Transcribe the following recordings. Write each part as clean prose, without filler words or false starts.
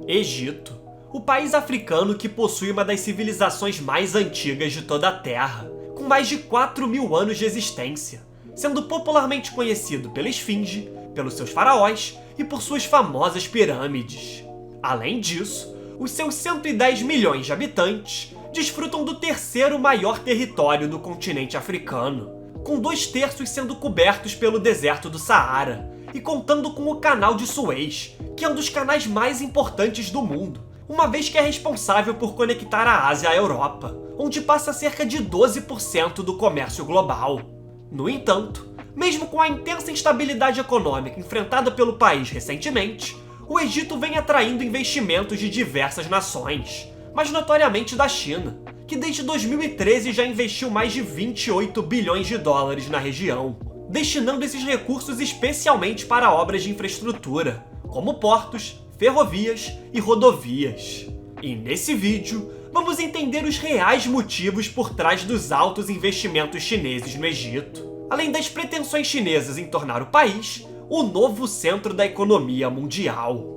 Egito, o país africano que possui uma das civilizações mais antigas de toda a Terra, com mais de 4.000 anos de existência, sendo popularmente conhecido pela Esfinge, pelos seus faraós e por suas famosas pirâmides. Além disso, os seus 110 milhões de habitantes desfrutam do terceiro maior território do continente africano, com 2/3 sendo cobertos pelo deserto do Saara, e contando com o Canal de Suez, que é um dos canais mais importantes do mundo, uma vez que é responsável por conectar a Ásia à Europa, onde passa cerca de 12% do comércio global. No entanto, mesmo com a intensa instabilidade econômica enfrentada pelo país recentemente, o Egito vem atraindo investimentos de diversas nações, mas notoriamente da China, que desde 2013 já investiu mais de 28 bilhões de dólares na região, destinando esses recursos especialmente para obras de infraestrutura, como portos, ferrovias e rodovias. E nesse vídeo, vamos entender os reais motivos por trás dos altos investimentos chineses no Egito, além das pretensões chinesas em tornar o país o novo centro da economia mundial.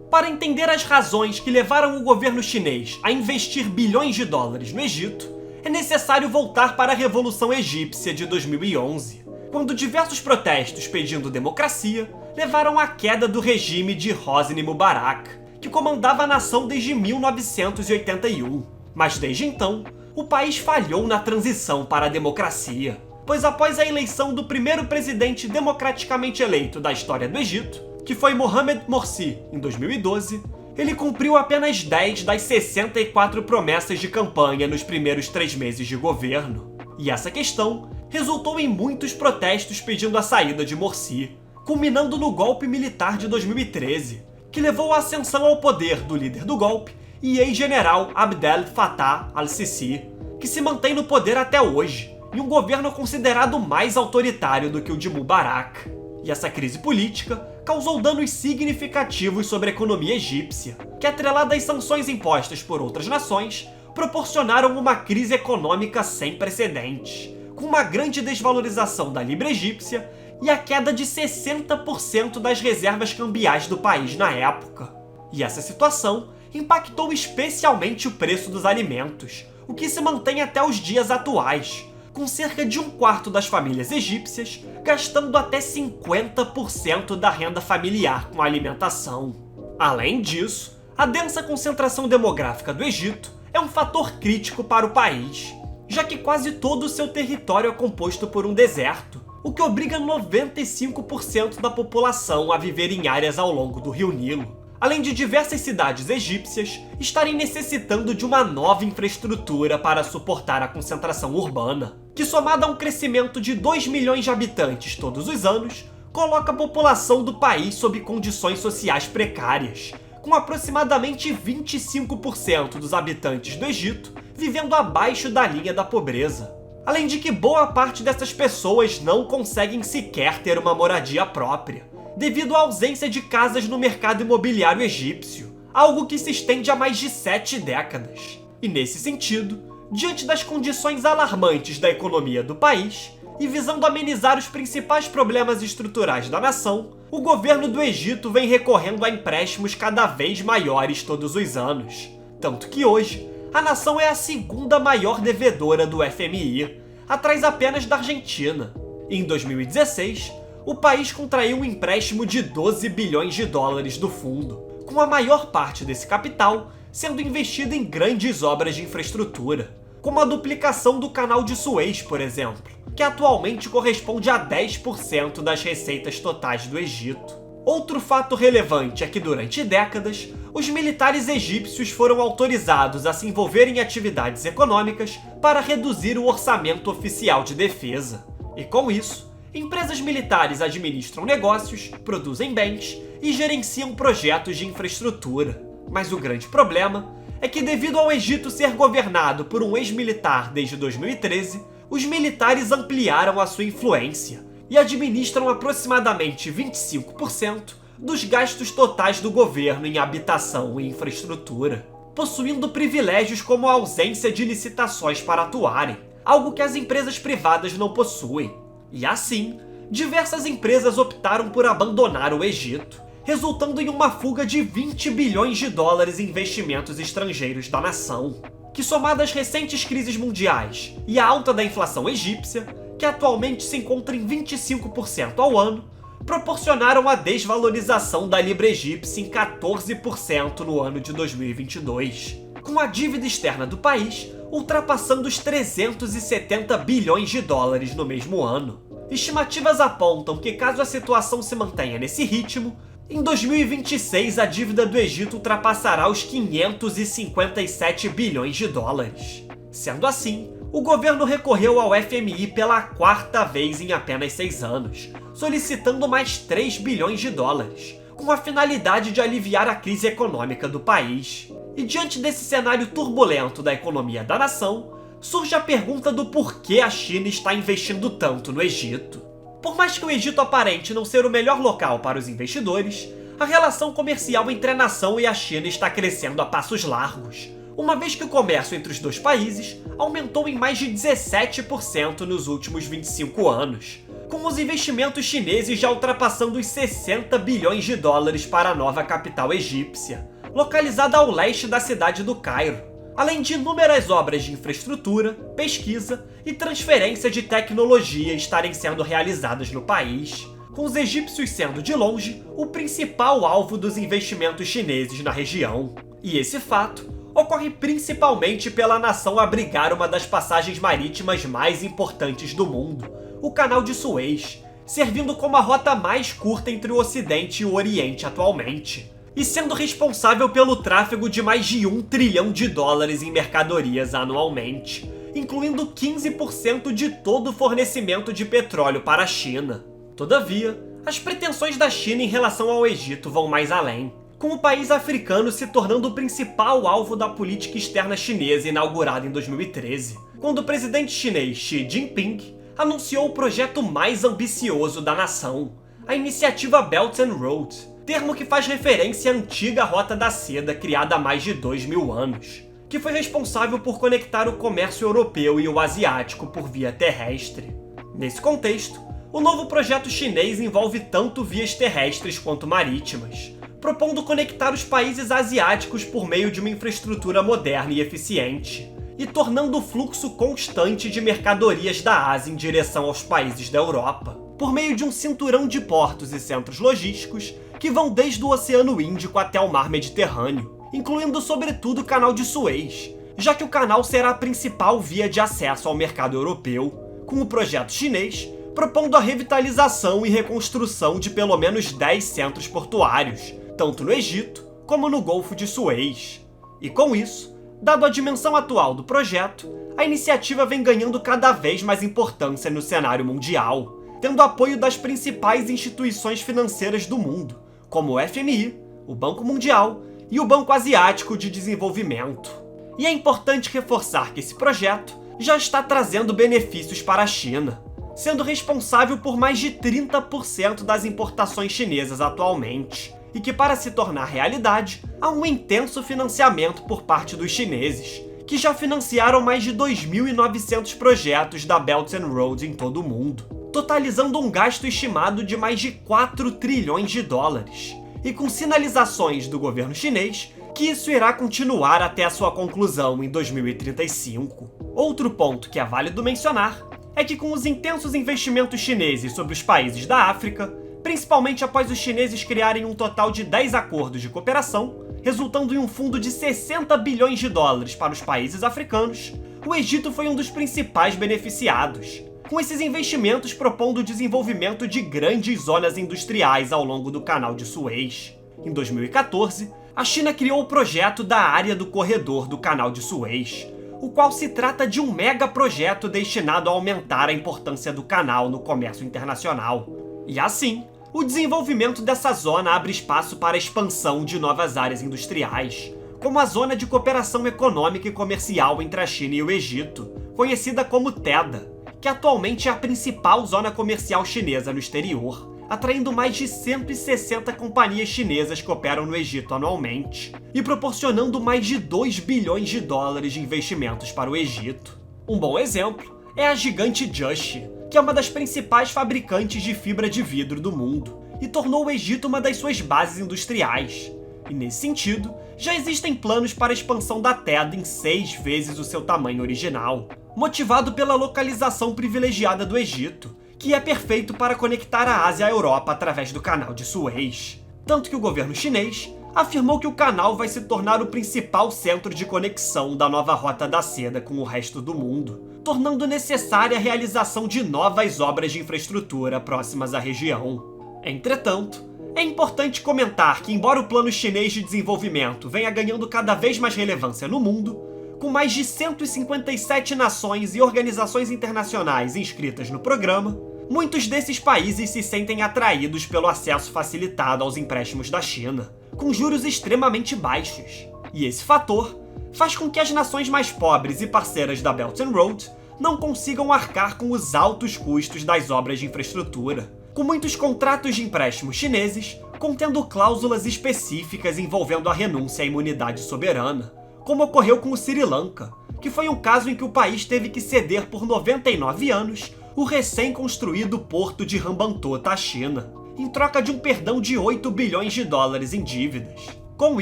Para entender as razões que levaram o governo chinês a investir bilhões de dólares no Egito, é necessário voltar para a Revolução Egípcia de 2011, quando diversos protestos pedindo democracia levaram à queda do regime de Hosni Mubarak, que comandava a nação desde 1981. Mas desde então, o país falhou na transição para a democracia, pois após a eleição do primeiro presidente democraticamente eleito da história do Egito, que foi Mohamed Morsi, em 2012, ele cumpriu apenas 10 das 64 promessas de campanha nos primeiros 3 meses de governo. E essa questão resultou em muitos protestos pedindo a saída de Morsi, culminando no golpe militar de 2013, que levou à ascensão ao poder do líder do golpe e ex-general Abdel Fattah al-Sisi, que se mantém no poder até hoje, em um governo considerado mais autoritário do que o de Mubarak. E essa crise política causou danos significativos sobre a economia egípcia, que, atrelada às sanções impostas por outras nações, proporcionaram uma crise econômica sem precedentes, com uma grande desvalorização da libra egípcia e a queda de 60% das reservas cambiais do país na época. E essa situação impactou especialmente o preço dos alimentos, o que se mantém até os dias atuais, com cerca de 1/4 das famílias egípcias gastando até 50% da renda familiar com alimentação. Além disso, a densa concentração demográfica do Egito é um fator crítico para o país, já que quase todo o seu território é composto por um deserto, o que obriga 95% da população a viver em áreas ao longo do rio Nilo, além de diversas cidades egípcias estarem necessitando de uma nova infraestrutura para suportar a concentração urbana, que, somada a um crescimento de 2 milhões de habitantes todos os anos, coloca a população do país sob condições sociais precárias, com aproximadamente 25% dos habitantes do Egito vivendo abaixo da linha da pobreza. Além de que boa parte dessas pessoas não conseguem sequer ter uma moradia própria, devido à ausência de casas no mercado imobiliário egípcio, algo que se estende há mais de 7 décadas. E nesse sentido, diante das condições alarmantes da economia do país, e visando amenizar os principais problemas estruturais da nação, o governo do Egito vem recorrendo a empréstimos cada vez maiores todos os anos. Tanto que hoje, a nação é a segunda maior devedora do FMI, atrás apenas da Argentina. Em 2016, o país contraiu um empréstimo de 12 bilhões de dólares do fundo, com a maior parte desse capital sendo investido em grandes obras de infraestrutura, como a duplicação do Canal de Suez, por exemplo, que atualmente corresponde a 10% das receitas totais do Egito. Outro fato relevante é que, durante décadas, os militares egípcios foram autorizados a se envolver em atividades econômicas para reduzir o orçamento oficial de defesa. E com isso, empresas militares administram negócios, produzem bens e gerenciam projetos de infraestrutura. Mas o grande problema é que, devido ao Egito ser governado por um ex-militar desde 2013, os militares ampliaram a sua influência e administram aproximadamente 25% dos gastos totais do governo em habitação e infraestrutura, possuindo privilégios como a ausência de licitações para atuarem, algo que as empresas privadas não possuem. E assim, diversas empresas optaram por abandonar o Egito, resultando em uma fuga de 20 bilhões de dólares em investimentos estrangeiros da nação, que, somado às recentes crises mundiais e à alta da inflação egípcia, que atualmente se encontra em 25% ao ano, proporcionaram a desvalorização da libra egípcia em 14% no ano de 2022, com a dívida externa do país ultrapassando os 370 bilhões de dólares no mesmo ano. Estimativas apontam que, caso a situação se mantenha nesse ritmo, em 2026 a dívida do Egito ultrapassará os 557 bilhões de dólares. Sendo assim, o governo recorreu ao FMI pela quarta vez em apenas 6 anos, solicitando mais 3 bilhões de dólares, com a finalidade de aliviar a crise econômica do país. E diante desse cenário turbulento da economia da nação, surge a pergunta do porquê a China está investindo tanto no Egito. Por mais que o Egito aparente não ser o melhor local para os investidores, a relação comercial entre a nação e a China está crescendo a passos largos, uma vez que o comércio entre os dois países aumentou em mais de 17% nos últimos 25 anos, com os investimentos chineses já ultrapassando os 60 bilhões de dólares para a nova capital egípcia, localizada ao leste da cidade do Cairo, além de inúmeras obras de infraestrutura, pesquisa e transferência de tecnologia estarem sendo realizadas no país, com os egípcios sendo, de longe, o principal alvo dos investimentos chineses na região. E esse fato ocorre principalmente pela nação abrigar uma das passagens marítimas mais importantes do mundo, o Canal de Suez, servindo como a rota mais curta entre o Ocidente e o Oriente atualmente, e sendo responsável pelo tráfego de mais de 1 trilhão de dólares em mercadorias anualmente, incluindo 15% de todo o fornecimento de petróleo para a China. Todavia, as pretensões da China em relação ao Egito vão mais além, com o país africano se tornando o principal alvo da política externa chinesa inaugurada em 2013, quando o presidente chinês Xi Jinping anunciou o projeto mais ambicioso da nação, a iniciativa Belt and Road, termo que faz referência à antiga Rota da Seda criada há mais de 2000 anos, que foi responsável por conectar o comércio europeu e o asiático por via terrestre. Nesse contexto, o novo projeto chinês envolve tanto vias terrestres quanto marítimas, propondo conectar os países asiáticos por meio de uma infraestrutura moderna e eficiente, e tornando o fluxo constante de mercadorias da Ásia em direção aos países da Europa, por meio de um cinturão de portos e centros logísticos que vão desde o Oceano Índico até o Mar Mediterrâneo, incluindo sobretudo o Canal de Suez, já que o canal será a principal via de acesso ao mercado europeu, com o projeto chinês propondo a revitalização e reconstrução de pelo menos 10 centros portuários, tanto no Egito como no Golfo de Suez. E com isso, dado a dimensão atual do projeto, a iniciativa vem ganhando cada vez mais importância no cenário mundial, tendo apoio das principais instituições financeiras do mundo, como o FMI, o Banco Mundial e o Banco Asiático de Desenvolvimento. E é importante reforçar que esse projeto já está trazendo benefícios para a China, sendo responsável por mais de 30% das importações chinesas atualmente, e que, para se tornar realidade, há um intenso financiamento por parte dos chineses, que já financiaram mais de 2.900 projetos da Belt and Road em todo o mundo, totalizando um gasto estimado de mais de 4 trilhões de dólares, e com sinalizações do governo chinês que isso irá continuar até a sua conclusão em 2035. Outro ponto que é válido mencionar é que, com os intensos investimentos chineses sobre os países da África, principalmente após os chineses criarem um total de 10 acordos de cooperação, resultando em um fundo de 60 bilhões de dólares para os países africanos, o Egito foi um dos principais beneficiados, com esses investimentos propondo o desenvolvimento de grandes zonas industriais ao longo do Canal de Suez. Em 2014, a China criou o projeto da Área do Corredor do Canal de Suez, o qual se trata de um megaprojeto destinado a aumentar a importância do canal no comércio internacional. E assim, o desenvolvimento dessa zona abre espaço para a expansão de novas áreas industriais, como a Zona de Cooperação Econômica e Comercial entre a China e o Egito, conhecida como TEDA, que atualmente é a principal zona comercial chinesa no exterior, atraindo mais de 160 companhias chinesas que operam no Egito anualmente, e proporcionando mais de 2 bilhões de dólares de investimentos para o Egito. Um bom exemplo é a gigante Just, que é uma das principais fabricantes de fibra de vidro do mundo, e tornou o Egito uma das suas bases industriais. E nesse sentido, já existem planos para a expansão da TED em 6 vezes o seu tamanho original, motivado pela localização privilegiada do Egito, que é perfeito para conectar a Ásia à Europa através do canal de Suez. Tanto que o governo chinês afirmou que o canal vai se tornar o principal centro de conexão da nova Rota da Seda com o resto do mundo, tornando necessária a realização de novas obras de infraestrutura próximas à região. Entretanto, é importante comentar que, embora o plano chinês de desenvolvimento venha ganhando cada vez mais relevância no mundo, com mais de 157 nações e organizações internacionais inscritas no programa, muitos desses países se sentem atraídos pelo acesso facilitado aos empréstimos da China, com juros extremamente baixos. E esse fator faz com que as nações mais pobres e parceiras da Belt and Road não consigam arcar com os altos custos das obras de infraestrutura, com muitos contratos de empréstimos chineses contendo cláusulas específicas envolvendo a renúncia à imunidade soberana, como ocorreu com o Sri Lanka, que foi um caso em que o país teve que ceder por 99 anos o recém-construído porto de Hambantota à China, em troca de um perdão de 8 bilhões de dólares em dívidas. Com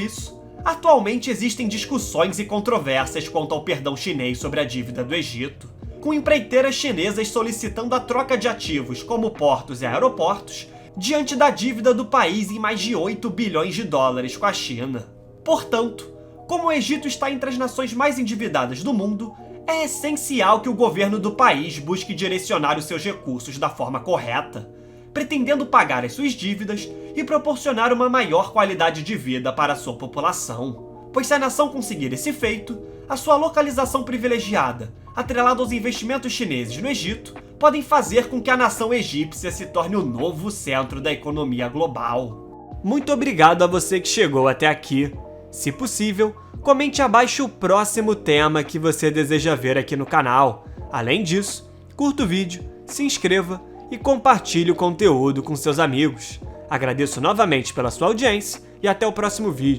isso, atualmente existem discussões e controvérsias quanto ao perdão chinês sobre a dívida do Egito, com empreiteiras chinesas solicitando a troca de ativos como portos e aeroportos diante da dívida do país em mais de 8 bilhões de dólares com a China. Portanto, como o Egito está entre as nações mais endividadas do mundo, é essencial que o governo do país busque direcionar os seus recursos da forma correta, pretendendo pagar as suas dívidas e proporcionar uma maior qualidade de vida para a sua população. Pois se a nação conseguir esse feito, a sua localização privilegiada, atrelada aos investimentos chineses no Egito, podem fazer com que a nação egípcia se torne o novo centro da economia global. Muito obrigado a você que chegou até aqui. Se possível, comente abaixo o próximo tema que você deseja ver aqui no canal. Além disso, curta o vídeo, se inscreva e compartilhe o conteúdo com seus amigos. Agradeço novamente pela sua audiência e até o próximo vídeo.